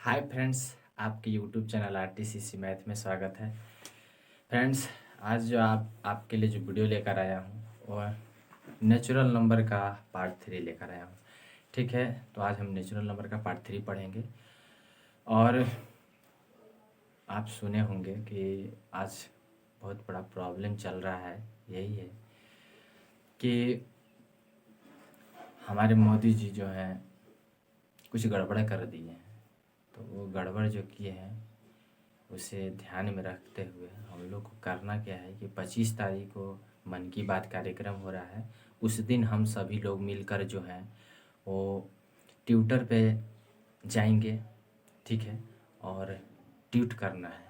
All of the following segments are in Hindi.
हाय फ्रेंड्स, आपके यूट्यूब चैनल आरटीसीसी मैथ में स्वागत है। फ्रेंड्स, आज जो आपके लिए जो वीडियो लेकर आया हूँ वह नेचुरल नंबर का पार्ट 3 लेकर आया हूँ। ठीक है, तो आज हम नेचुरल नंबर का पार्ट 3 पढ़ेंगे। और आप सुने होंगे कि आज बहुत बड़ा प्रॉब्लम चल रहा है। यही है कि हमारे मोदी जी जो हैं कुछ गड़बड़ कर दिए हैं। तो वो गड़बड़ जो किए हैं उसे ध्यान में रखते हुए हम लोग को करना क्या है कि 25 तारीख को मन की बात कार्यक्रम हो रहा है। उस दिन हम सभी लोग मिलकर जो हैं वो ट्विटर पे जाएंगे। ठीक है, और ट्वीट करना है।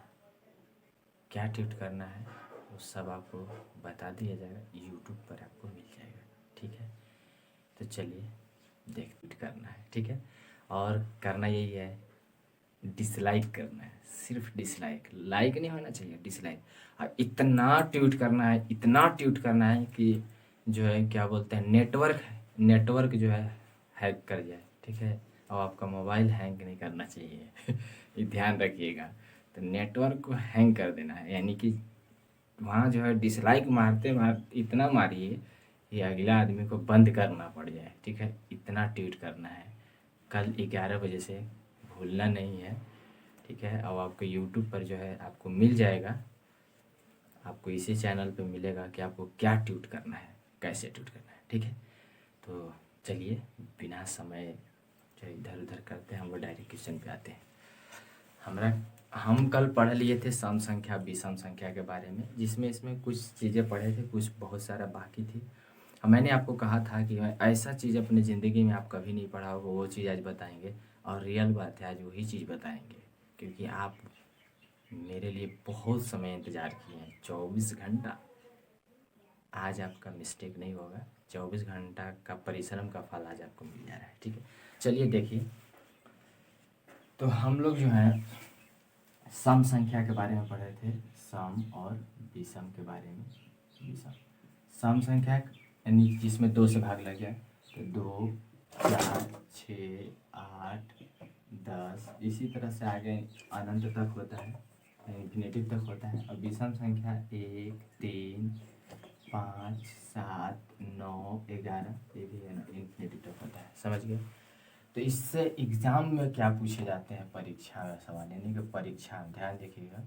क्या ट्वीट करना है वो सब आपको बता दिया जाएगा, यूट्यूब पर आपको मिल जाएगा। ठीक है, तो चलिए ट्वीट करना है। ठीक है, और करना यही है, डिसलाइक करना है। सिर्फ डिसलाइक, लाइक नहीं होना चाहिए, डिसलाइक। और इतना ट्वीट करना है, इतना ट्वीट करना है कि जो है क्या बोलते हैं, नेटवर्क जो है हैक कर जाए। ठीक है, और आपका मोबाइल हैंग नहीं करना चाहिए ये ध्यान रखिएगा। तो नेटवर्क को हैंग कर देना है, यानी कि वहाँ जो है डिसलाइक मारते इतना मारिए कि अगले आदमी को बंद करना पड़ जाए। ठीक है, इतना ट्वीट करना है। कल 11 बजे से भूलना नहीं है। ठीक है, अब आपको यूट्यूब पर जो है आपको मिल जाएगा, आपको इसी चैनल पे मिलेगा कि आपको क्या ट्वीट करना है, कैसे ट्वीट करना है। ठीक है, तो चलिए बिना समय जो इधर उधर करते हैं हम वो डायरेक्ट क्वेश्चन पे आते हैं। हम कल पढ़ लिए थे सम संख्या विषम संख्या के बारे में, जिसमें इसमें कुछ चीज़ें पढ़े थे, कुछ बहुत सारा बाकी थी। मैंने आपको कहा था कि ऐसा चीज़ अपनी ज़िंदगी में आप कभी नहीं पढ़ा होगा, वो चीज़ आज बताएंगे। और रियल बात है, आज वही चीज़ बताएंगे, क्योंकि आप मेरे लिए बहुत समय इंतज़ार किए हैं। 24 घंटा। आज आपका मिस्टेक नहीं होगा, 24 घंटा का परिश्रम का फल आज आपको मिल जा रहा है। ठीक है, चलिए देखिए। तो हम लोग जो है सम संख्या के बारे में पढ़े थे, सम और विषम के बारे में। विषम सम संख्या यानी जिसमें 2 से भाग लग जाए, तो 2, 4, 6, 8, 10, इसी तरह से आगे अनंत तक होता है, इन्फिनेटिव तक होता है। और विषम संख्या 1, 3, 5, 7, 9, 11, ये भी है ना, इन्फिनेटिव तक होता है। समझ गए? तो इससे एग्ज़ाम में क्या पूछे जाते हैं, परीक्षा में सवाल, यानी कि परीक्षा में ध्यान देखिएगा,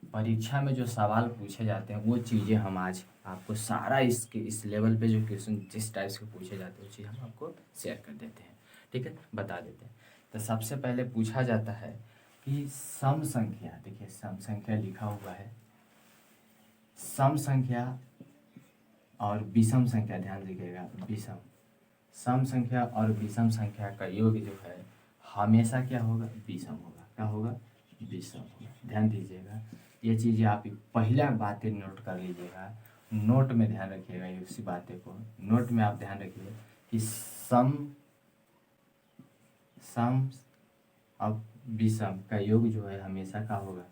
परीक्षा में जो सवाल पूछे जाते हैं वो चीज़ें हम आज आपको सारा इस लेवल पे जो क्वेश्चन जिस टाइप से पूछे जाते हैं वो चीज़ हम आपको शेयर कर देते हैं। ठीक है, बता देते हैं। तो सबसे पहले पूछा जाता है कि सम संख्या, देखिए सम संख्या लिखा हुआ है, सम संख्या और विषम संख्या, ध्यान दीजिएगा, विषम सम संख्या और विषम संख्या का योग जो है हमेशा क्या होगा, विषम होगा। क्या होगा, विषम होगा। ध्यान दीजिएगा, ये चीज़ें आप पहला बातें नोट कर लीजिएगा, नोट में ध्यान रखिएगा, ये उसी बातें को नोट में आप ध्यान रखिए कि सम सम और विषम का योग जो है हमेशा का होगा,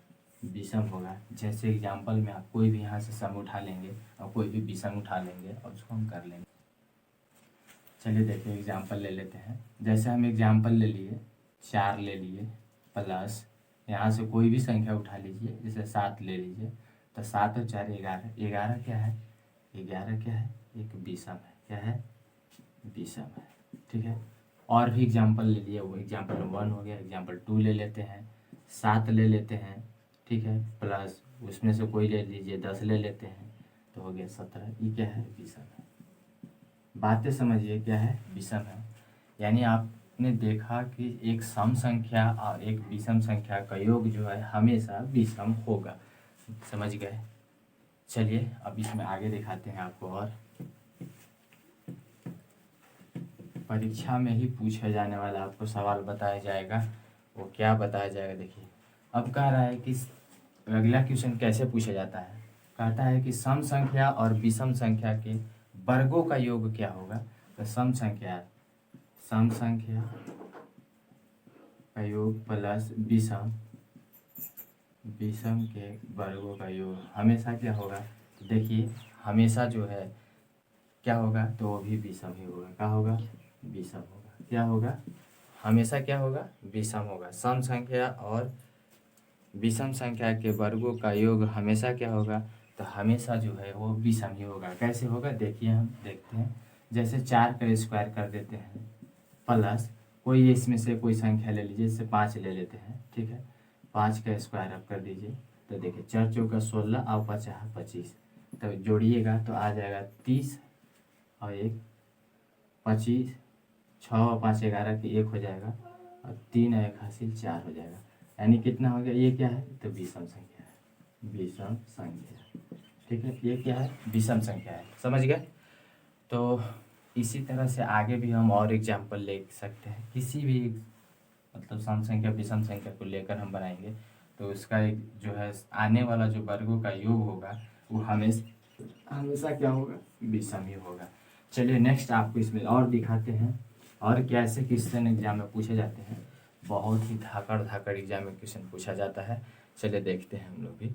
विषम होगा। जैसे एग्जाम्पल में आप कोई भी यहाँ से सम उठा लेंगे और कोई भी विषम उठा लेंगे और उसको हम कर लेंगे। चलिए देखिए, एग्जाम्पल ले लेते हैं। जैसे हम एग्जाम्पल ले लिए, 4 ले लिए, प्लस यहाँ से कोई भी संख्या उठा लीजिए, जैसे 7 ले लीजिए, तो 7 और 4 11, 11 क्या है, 11 क्या है, एक विषम है। क्या है, विषम है। ठीक है, और भी एग्जाम्पल ले लिए, वो एग्जाम्पल 1 हो गया। एग्जाम्पल 2 ले लेते हैं, 7 ले लेते हैं। ठीक है, प्लस उसमें से कोई ले लीजिए, 10 ले लेते हैं, तो हो गया 17। ये क्या है, विषम है। बातें समझिए, क्या है, विषम है। यानी आपने देखा कि एक सम संख्या और एक विषम संख्या का योग जो है हमेशा विषम होगा। समझ गए? चलिए अब इसमें आगे दिखाते हैं आपको। और परीक्षा में ही पूछा जाने वाला आपको सवाल बताया जाएगा। वो क्या बताया जाएगा, देखिए। अब कह रहा है कि अगला क्वेश्चन कैसे पूछा जाता है। कहता है कि सम संख्या और विषम संख्या के वर्गों का योग क्या होगा। तो सम संख्या का योग प्लस विषम के वर्गों का योग हमेशा क्या होगा। तो देखिए, हमेशा जो है क्या होगा, तो वो भी विषम ही होगा। क्या होगा, विषम होगा। क्या होगा, हमेशा क्या होगा, विषम होगा। सम संख्या और विषम संख्या के वर्गों का योग हमेशा क्या होगा, तो हमेशा जो है वो विषम ही होगा। कैसे होगा देखिए, हम देखते हैं। जैसे 4 का स्क्वायर कर देते हैं प्लस कोई इसमें से कोई संख्या ले लीजिए, जैसे 5 ले लेते हैं, ठीक है। 5 का स्क्वायर आप कर दीजिए तो देखिए 4 चौका 16 और 5 25, तो जोड़िएगा तो आ जाएगा 30 और 1 25, 6 और 5 11 की 1 हो जाएगा और 3 और 1 हासिल 4 हो जाएगा। यानी कितना हो गया, ये क्या है, तो विषम संख्या है, विषम संख्या, ठीक है। ये क्या है, विषम संख्या है, समझ गए। तो इसी तरह से आगे भी हम और एग्जाम्पल ले सकते हैं, किसी भी मतलब सम संख्या विषम संख्या को लेकर हम बनाएंगे तो उसका एक जो है आने वाला जो वर्गों का योग होगा वो हमेशा हमेशा क्या होगा, विषम ही होगा। चलिए नेक्स्ट आपको इसमें और दिखाते हैं और क्या ऐसे क्वेश्चन एग्जाम में पूछे जाते हैं, बहुत ही धाकड़ धाकड़ एग्जाम में क्वेश्चन पूछा जाता है। चलिए देखते हैं हम लोग भी।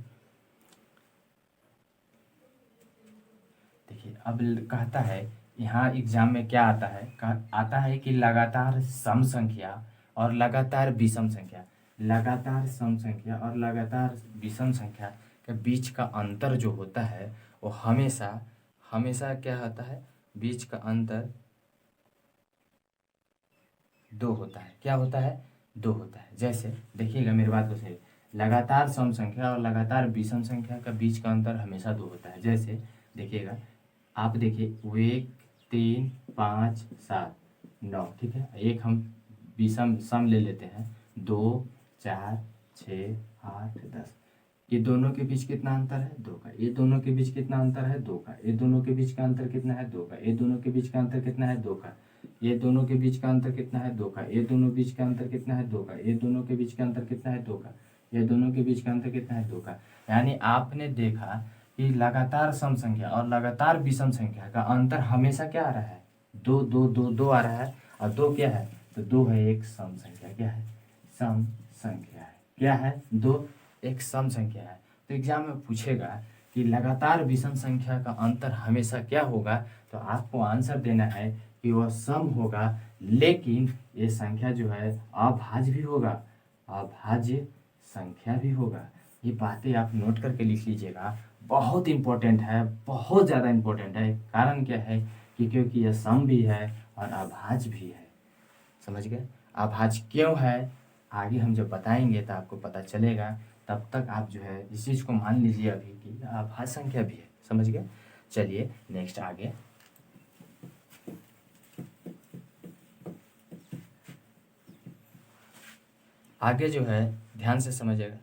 देखिए अब कहता है यहाँ एग्जाम में क्या आता है, आता है कि लगातार सम संख्या और लगातार विषम संख्या, लगातार सम संख्या और लगातार विषम संख्या के बीच का अंतर जो होता है वो हमेशा हमेशा क्या होता है, बीच का अंतर 2 होता है। क्या होता है, 2 होता है। जैसे देखिएगा मेरी बात को सही, लगातार सम संख्या और लगातार विषम संख्या का बीच का अंतर हमेशा 2 होता है। जैसे देखिएगा, आप देखिए वो 1 3 5 7 9, ठीक है। एक हम विषम सम ले लेते हैं, 2 4 6 8 10, ये दोनों के बीच कितना अंतर है, 2 का। ये दोनों के बीच कितना अंतर है, 2 का। ये दोनों के बीच का अंतर कितना है, 2 का। ये दोनों के बीच का अंतर कितना है, 2 का। ये दोनों के बीच का अंतर कितना है, 2 का। ये दोनों बीच का अंतर कितना है, 2 का। ये दोनों के बीच का अंतर कितना है, 2 का। ये दोनों के बीच का अंतर कितना है, 2 का। यानी आपने देखा कि लगातार सम संख्या और लगातार विषम संख्या का अंतर हमेशा क्या आ रहा है, 2 2 2 2 आ रहा है। और 2 क्या है, तो 2 है एक सम संख्या। क्या है, सम संख्या है। क्या है, 2 एक सम संख्या है। तो एग्जाम में पूछेगा कि लगातार विषम संख्या का अंतर हमेशा क्या होगा, तो आपको आंसर देना है कि वह सम होगा, लेकिन ये संख्या जो है अभाज्य भी होगा, अभाज्य संख्या भी होगा। ये बातें आप नोट करके लिख लीजिएगा, बहुत इंपॉर्टेंट है, बहुत ज़्यादा इंपॉर्टेंट है। कारण क्या है कि क्योंकि यह सम भी है और अभाज्य भी है। समझ गए, अभाज्य क्यों है आगे हम जब बताएंगे तो आपको पता चलेगा। तब तक आप जो है इस चीज़ को मान लीजिए अभी कि अभाज्य संख्या भी है। समझ गए। चलिए नेक्स्ट आगे, आगे जो है ध्यान से समझिएगा।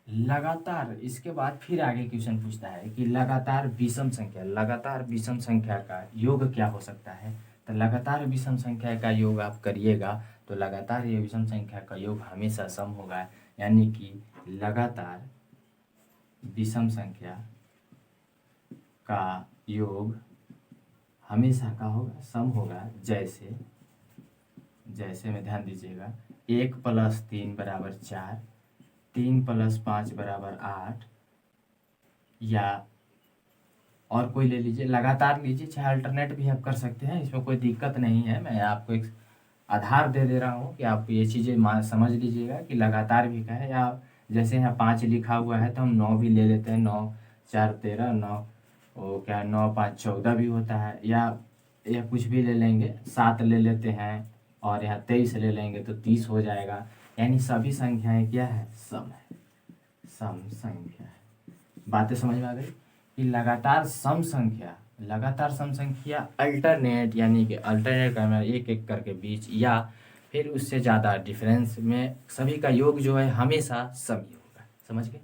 लगातार इसके बाद फिर आगे क्वेश्चन पूछता है कि लगातार विषम संख्या, लगातार विषम संख्या का योग क्या हो सकता है। तो लगातार विषम संख्या का योग आप करिएगा तो लगातार ये विषम संख्या का योग हमेशा सम होगा। यानी कि लगातार विषम संख्या का योग हमेशा का होगा, सम होगा। जैसे जैसे में ध्यान दीजिएगा, 1 + 3 = 4, 3 + 5 = 8, या और कोई ले लीजिए, लगातार लीजिए, चाहे अल्टरनेट भी आप कर सकते हैं, इसमें कोई दिक्कत नहीं है। मैं आपको एक आधार दे दे रहा हूँ कि आप ये चीज़ें समझ लीजिएगा कि लगातार भी का है। या जैसे यहाँ 5 लिखा हुआ है तो हम 9 भी ले लेते हैं, 9 4 13, 9 वो क्या 9 5 14 भी होता है। या कुछ भी ले लेंगे, 7 ले लेते हैं और यहाँ 23 ले लेंगे तो 30 हो जाएगा। यानी सभी संख्याएं क्या है, सम है, सम संख्या है। बातें समझ में आ गई कि लगातार सम संख्या, लगातार सम संख्या अल्टरनेट, यानी कि अल्टरनेट करना एक एक करके बीच या फिर उससे ज़्यादा डिफरेंस में सभी का योग जो है हमेशा सम ही होगा। समझ गए।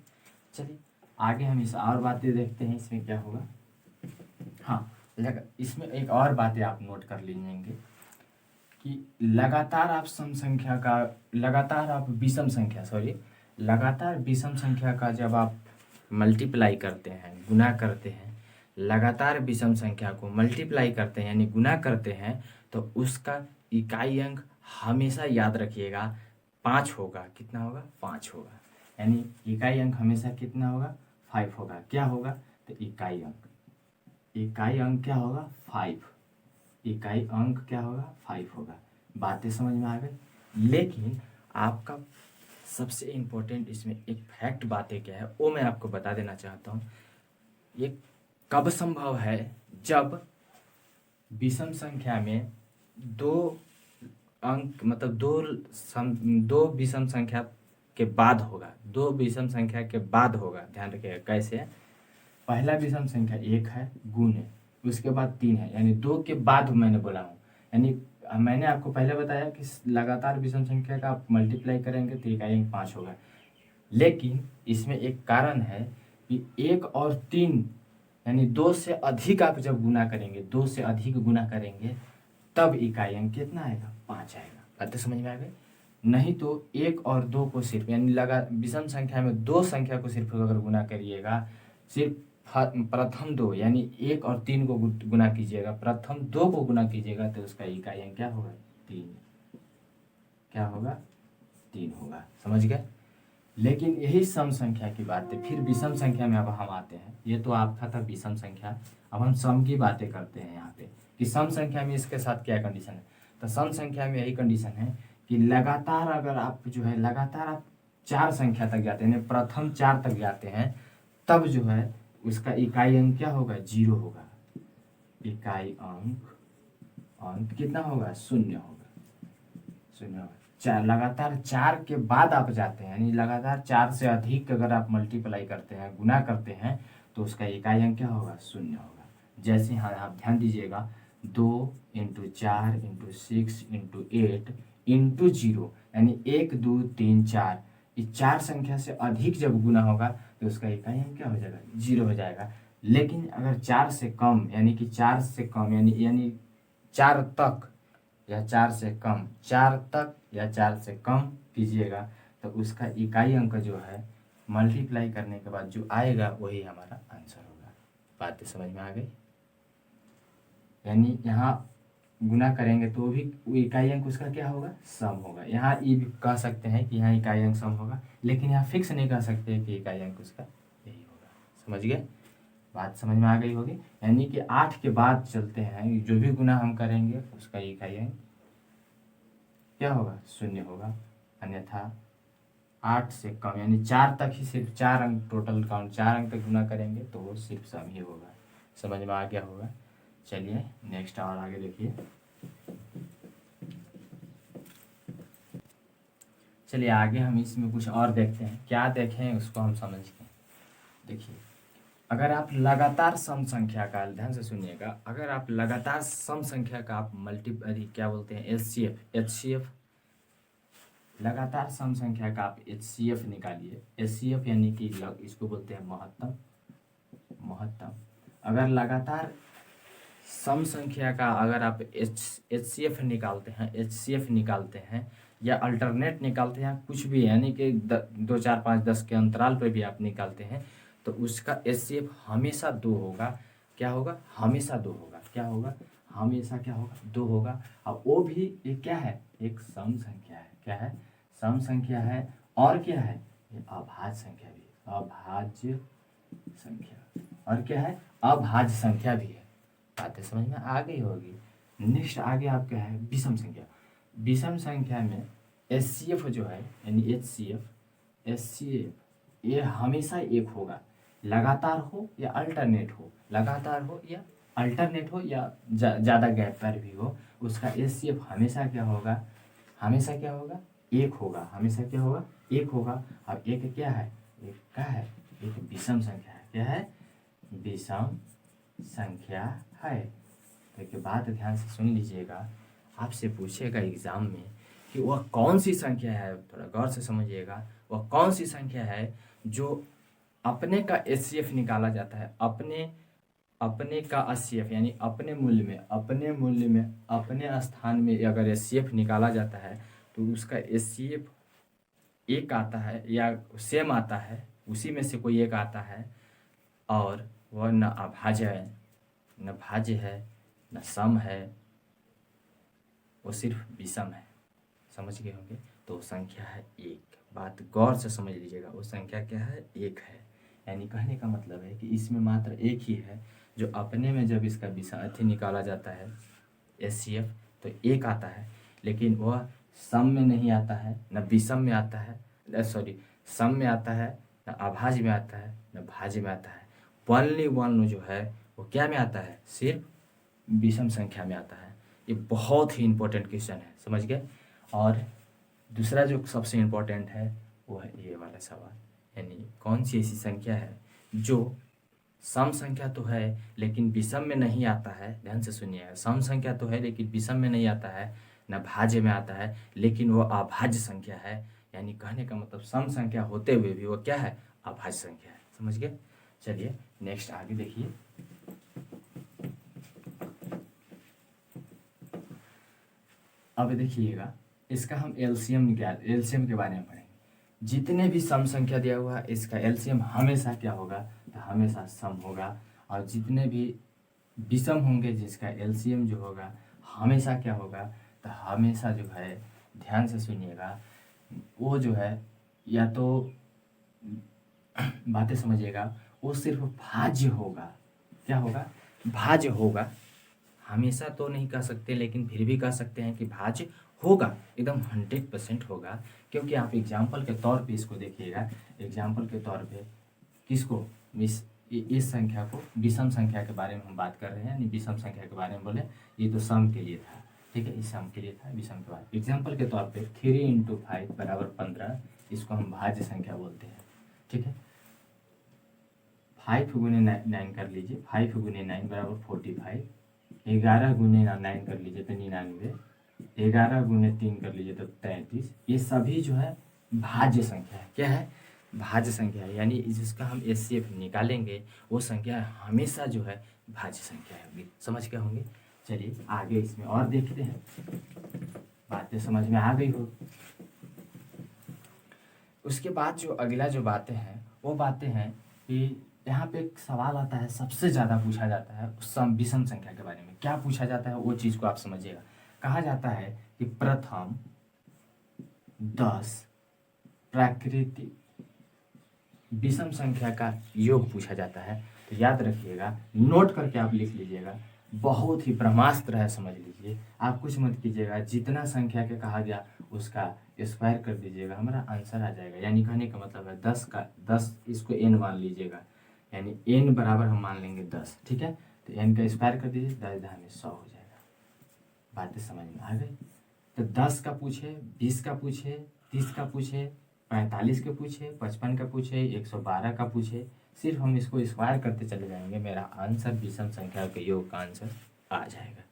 चलिए आगे हम इस और बातें देखते हैं, इसमें क्या होगा। हाँ, इसमें एक और बातें आप नोट कर लीजिएंगे कि लगातार आप सम संख्या का, लगातार आप विषम संख्या, सॉरी, लगातार विषम संख्या का जब आप मल्टीप्लाई करते हैं, गुना करते हैं, लगातार विषम संख्या को मल्टीप्लाई करते हैं यानी गुना करते हैं, तो उसका इकाई अंक हमेशा याद रखिएगा 5 होगा। कितना होगा, 5 होगा। यानी इकाई अंक हमेशा कितना होगा, 5 होगा। क्या होगा, तो इकाई अंक, इकाई अंक क्या होगा, 5। इकाई अंक क्या होगा 5 होगा। बातें समझ में आ गई। लेकिन आपका सबसे इम्पोर्टेंट इसमें एक फैक्ट बातें क्या है वो मैं आपको बता देना चाहता हूँ। ये कब संभव है, जब विषम संख्या में दो अंक मतलब दो विषम संख्या के बाद होगा, दो विषम संख्या के बाद होगा। ध्यान रखिएगा कैसे। पहला विषम संख्या 1 है, गुण है, उसके बाद 3 है, यानी 2 के बाद मैंने बोला हूँ। यानी मैंने आपको पहले बताया कि लगातार विषम संख्या का आप मल्टीप्लाई करेंगे तो इकाई अंक 5 होगा। लेकिन इसमें एक कारण है कि 1 और 3 यानी 2 से अधिक आप जब गुना करेंगे, 2 से अधिक गुना करेंगे तब इकाई अंक कितना आएगा 5 आएगा। बातें समझ में आ गई। नहीं तो 1 और 2 को सिर्फ यानी विषम संख्या में 2 संख्या को सिर्फ अगर गुना करिएगा, सिर्फ प्रथम 2 यानी 1 और 3 को गुना कीजिएगा, प्रथम 2 को गुना कीजिएगा तो उसका इकाई अंक क्या होगा 3। क्या होगा 3 होगा। समझ गए। लेकिन यही सम संख्या की बात है। फिर विषम संख्या में अब हम आते हैं। ये तो आपका था विषम संख्या, अब हम सम की बातें करते हैं यहाँ पे कि सम संख्या में इसके साथ क्या कंडीशन है। तो सम संख्या में यही कंडीशन है कि लगातार अगर आप जो है लगातार आप 4 संख्या तक जाते हैं, प्रथम 4 तक जाते हैं, तब जो है उसका इकाई अंक क्या होगा 0 होगा। इकाई अंक कितना होगा 0 होगा। 0 होगा। लगातार 4 के बाद आप जाते हैं, यानी लगातार 4 से अधिक अगर आप मल्टीप्लाई करते हैं, गुना करते हैं, तो उसका इकाई अंक क्या होगा 0 होगा। जैसे हाँ आप ध्यान दीजिएगा, 2 × 4 × 6 × 8 × 0 यानी 1 2 3 4, ये 4 संख्या से अधिक जब गुना होगा तो उसका इकाई अंक क्या हो जाएगा 0 हो जाएगा। लेकिन अगर 4 से कम यानी कि 4 से कम यानी 4 तक या 4 से कम, 4 तक या 4 से कम कीजिएगा तो उसका इकाई अंक जो है मल्टीप्लाई करने के बाद जो आएगा वही हमारा आंसर होगा। बातें समझ में आ गई। यानी यहाँ गुना करेंगे तो भी वो इकाई अंक उसका क्या होगा सम होगा। यहाँ ये भी कह सकते हैं कि यहाँ इकाई अंक सम होगा, लेकिन यहाँ फिक्स नहीं कह सकते कि इकाई अंक उसका यही होगा। समझ गए। बात समझ में आ गई होगी। यानी कि 8 के बाद चलते हैं, जो भी गुना हम करेंगे उसका इकाई अंक क्या होगा 0 होगा। अन्यथा 8 से कम यानी 4 तक ही, सिर्फ 4 अंक टोटल काउंट 4 अंक तक गुना करेंगे तो वो सिर्फ सम ही होगा। समझ में आ गया होगा। चलिए नेक्स्ट और आगे देखिए। चलिए आगे हम इसमें कुछ और देखते हैं। क्या देखें उसको हम समझते हैं। देखिए, अगर आप लगातार सम संख्या का, ध्यान से सुनिएगा, अगर आप लगातार सम संख्या का आप क्या बोलते हैं एचसीएफ, लगातार सम संख्या का आप एचसीएफ निकालिए। एचसीएफ यानी कि इसको बोलते हैं महत्तम। अगर लगातार सम संख्या का अगर आप एचसीएफ निकालते हैं या अल्टरनेट निकालते हैं, कुछ भी यानी कि 2 4 5 10 के अंतराल पर भी आप निकालते हैं तो उसका एचसीएफ हमेशा 2 होगा। क्या होगा हमेशा 2 होगा। क्या होगा हमेशा क्या होगा 2 होगा। और वो भी एक क्या है एक सम संख्या है। क्या है सम संख्या है। और क्या है ये अभाज्य संख्या भी है। अभाज्य संख्या और क्या है अभाज्य संख्या भी है। बातें समझ में आ गई होगी। नेक्स्ट आगे आप क्या है विषम संख्या। विषम संख्या में एचसीएफ जो है यानी एचसीएफ ये हमेशा 1 होगा, लगातार हो या अल्टरनेट हो, लगातार हो या अल्टरनेट हो या ज़्यादा गैप पर भी हो, उसका एचसीएफ हमेशा क्या होगा 1 होगा। हमेशा क्या होगा 1 होगा। अब एक क्या है एक क्या है एक विषम संख्या है। क्या है विषम संख्या है। देखिए बात ध्यान से सुन लीजिएगा, आपसे पूछेगा एग्जाम में कि वह कौन सी संख्या है, थोड़ा गौर से समझिएगा, वह कौन सी संख्या है जो अपने का एचसीएफ निकाला जाता है, अपने का एचसीएफ यानी अपने मूल्य में अपने स्थान में अगर एचसीएफ निकाला जाता है तो उसका एचसीएफ 1 आता है या सेम आता है, उसी में से कोई एक आता है और वह न अभाज्य है न भाज्य है न सम है, वो सिर्फ विषम है। समझ गए होंगे। तो संख्या है 1। बात गौर से समझ लीजिएगा, वो संख्या क्या है 1 है। यानी कहने का मतलब है कि इसमें मात्र 1 ही है जो अपने में जब इसका निकाला जाता है HCF, तो एक आता है, लेकिन वह सम में नहीं आता है, न विषम में आता है, सॉरी सम में आता है, न अभाज्य में आता है, न भाज्य में आता है। ओनली वन जो है वो क्या में आता है, सिर्फ विषम संख्या में आता है। ये बहुत ही इम्पोर्टेंट क्वेश्चन है, समझ गए। और दूसरा जो सबसे इम्पोर्टेंट है वो है ये वाला सवाल, यानी कौन सी ऐसी संख्या है जो सम संख्या तो है लेकिन विषम में नहीं आता है। ध्यान से सुनिएगा, सम संख्या तो है लेकिन विषम में नहीं आता है, न भाज्य में आता है, लेकिन वो अभाज्य संख्या है। यानी कहने का मतलब सम संख्या होते हुए भी वो क्या है, अभाज्य संख्या है। समझ गए। चलिए नेक्स्ट आगे देखिए। अब देखिएगा, इसका हम एलसीएम के बारे में पढ़ेंगे। जितने भी सम संख्या दिया हुआ है इसका एलसीएम हमेशा क्या होगा, तो हमेशा सम होगा। और जितने भी विषम होंगे जिसका एलसीएम जो होगा हमेशा क्या होगा, तो हमेशा जो है, ध्यान से सुनिएगा, वो जो है या तो बातें समझिएगा, वो सिर्फ भाज्य होगा। क्या होगा, भाज्य होगा। हमेशा तो नहीं कह सकते लेकिन फिर भी कह सकते हैं कि भाज्य होगा, एकदम 100% होगा। क्योंकि आप एग्जाम्पल के तौर पे इसको देखिएगा, एग्जाम्पल के तौर पे किसको, इस संख्या को, विषम संख्या के बारे में हम बात कर रहे हैं, यानी विषम संख्या के बारे में बोले, ये तो सम के लिए था, ठीक है, इस सम के लिए था, विषम के बाद एग्जाम्पल के तौर पे 3 × 5 = 15, इसको हम भाज्य संख्या बोलते हैं, ठीक है। 5 × 9 कर लीजिए, 5 × 9 = 45, 11 × 9 कर लीजिए तो 99, 11 × 3 कर लीजिए तो 33। ये सभी जो है भाज्य संख्या है। क्या है, भाज्य संख्या है। यानी जिसका हम HCF निकालेंगे वो संख्या हमेशा जो है भाज्य संख्या होगी। समझ के होंगे। चलिए आगे इसमें और देखते हैं, बातें समझ में आ गई हो। उसके बाद जो अगला जो बातें हैं वो बातें हैं कि यहाँ पे एक सवाल आता है, सबसे ज़्यादा पूछा जाता है सम विषम संख्या के बारे में। क्या पूछा जाता है वो चीज़ को आप समझिएगा। कहा जाता है कि प्रथम 10 प्राकृतिक विषम संख्या का योग पूछा जाता है। तो याद रखिएगा, नोट करके आप लिख लीजिएगा, बहुत ही ब्रह्मास्त्र है, समझ लीजिए। आप कुछ मत कीजिएगा, जितना संख्या के कहा गया उसका स्क्वायर कर दीजिएगा, हमारा आंसर आ जाएगा। यानी कहने का मतलब है 10 का 10, इसको n मान लीजिएगा, यानी n बराबर हम मान लेंगे 10, ठीक है। तो n का स्क्वायर कर दीजिए, 10 10 में 100 हो जाएगा। बातें समझ में आ गई। तो 10 का पूछे, 20 का पूछे, 30 का पूछे, 45 का पूछे, 55 का पूछे, 112 का पूछे, सिर्फ हम इसको स्क्वायर करते चले जाएंगे, मेरा आंसर विषम संख्या के योग का आंसर आ जाएगा।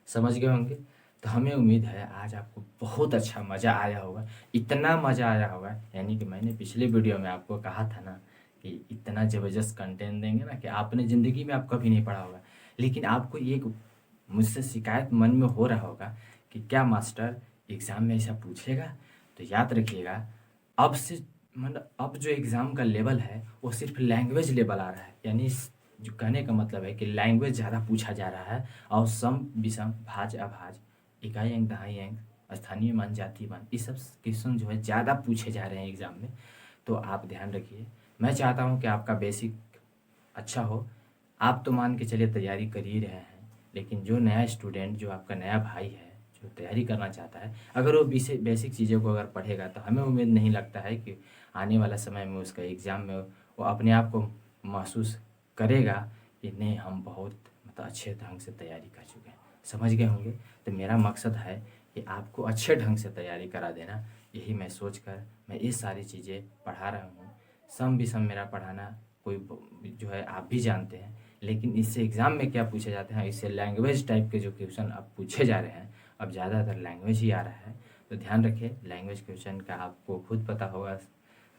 समझ गए होंगे। तो हमें उम्मीद है आज आपको बहुत अच्छा मज़ा आया होगा। इतना मज़ा आया होगा, यानी कि मैंने पिछले वीडियो में आपको कहा था ना कि इतना ज़बरदस्त कंटेंट देंगे ना कि आपने ज़िंदगी में आप कभी नहीं पढ़ा होगा। लेकिन आपको एक मुझसे शिकायत मन में हो रहा होगा कि क्या मास्टर एग्ज़ाम में ऐसा पूछेगा। तो याद रखिएगा, अब से मतलब अब जो एग्ज़ाम का लेवल है वो सिर्फ लैंग्वेज लेवल आ रहा है। यानी जो कहने का मतलब है कि लैंग्वेज ज़्यादा पूछा जा रहा है, और सम विषम भाज्य अभाज्य, इकाई अंक दहाई अंक, स्थानीय मान जातीय मान, ये सब क्वेश्चन जो है ज़्यादा पूछे जा रहे हैं एग्ज़ाम में। तो आप ध्यान रखिए। मैं चाहता हूँ कि आपका बेसिक अच्छा हो। आप तो मान के चलिए तैयारी कर ही रहे हैं, लेकिन जो नया स्टूडेंट, जो आपका नया भाई है, जो तैयारी करना चाहता है, अगर वो बेसिक चीज़ों को अगर पढ़ेगा तो हमें उम्मीद नहीं लगता है कि आने वाला समय में उसका एग्ज़ाम में वो अपने आप को महसूस करेगा कि नहीं, हम बहुत मतलब अच्छे ढंग से तैयारी कर चुके हैं। समझ गए होंगे। तो मेरा मकसद है कि आपको अच्छे ढंग से तैयारी करा देना। यही मैं सोच कर मैं ये सारी चीज़ें पढ़ा रहा हूँ। सम विषम मेरा पढ़ाना कोई जो है आप भी जानते हैं, लेकिन इससे एग्ज़ाम में क्या पूछे जाते हैं, इससे लैंग्वेज टाइप के जो क्वेश्चन अब पूछे जा रहे हैं, अब ज़्यादातर लैंग्वेज ही आ रहा है। तो ध्यान रखिए, लैंग्वेज क्वेश्चन का आपको खुद पता होगा,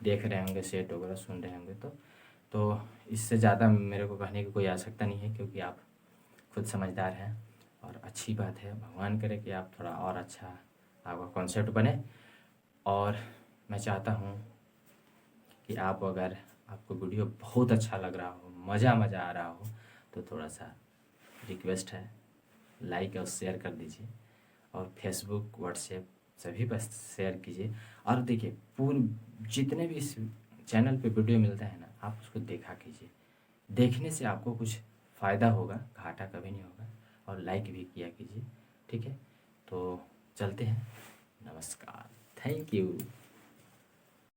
देख रहे होंगे, सेट वगैरह सुन रहे होंगे। तो इससे ज़्यादा मेरे को कहने की कोई आवश्यकता नहीं है, क्योंकि आप खुद समझदार हैं। और अच्छी बात है, भगवान करे कि आप थोड़ा और अच्छा आपका कॉन्सेप्ट बने। और मैं चाहता हूँ कि आप, अगर आपको वीडियो बहुत अच्छा लग रहा हो, मज़ा आ रहा हो, तो थोड़ा सा रिक्वेस्ट है, लाइक और शेयर कर दीजिए। और फेसबुक, व्हाट्सएप सभी पर शेयर कीजिए। और देखिए, जितने भी इस चैनल पे वीडियो मिलता है ना, आप उसको देखा कीजिए। देखने से आपको कुछ फ़ायदा होगा, घाटा कभी नहीं होगा। और लाइक भी किया कीजिए। ठीक है, तो चलते हैं। नमस्कार, थैंक यू।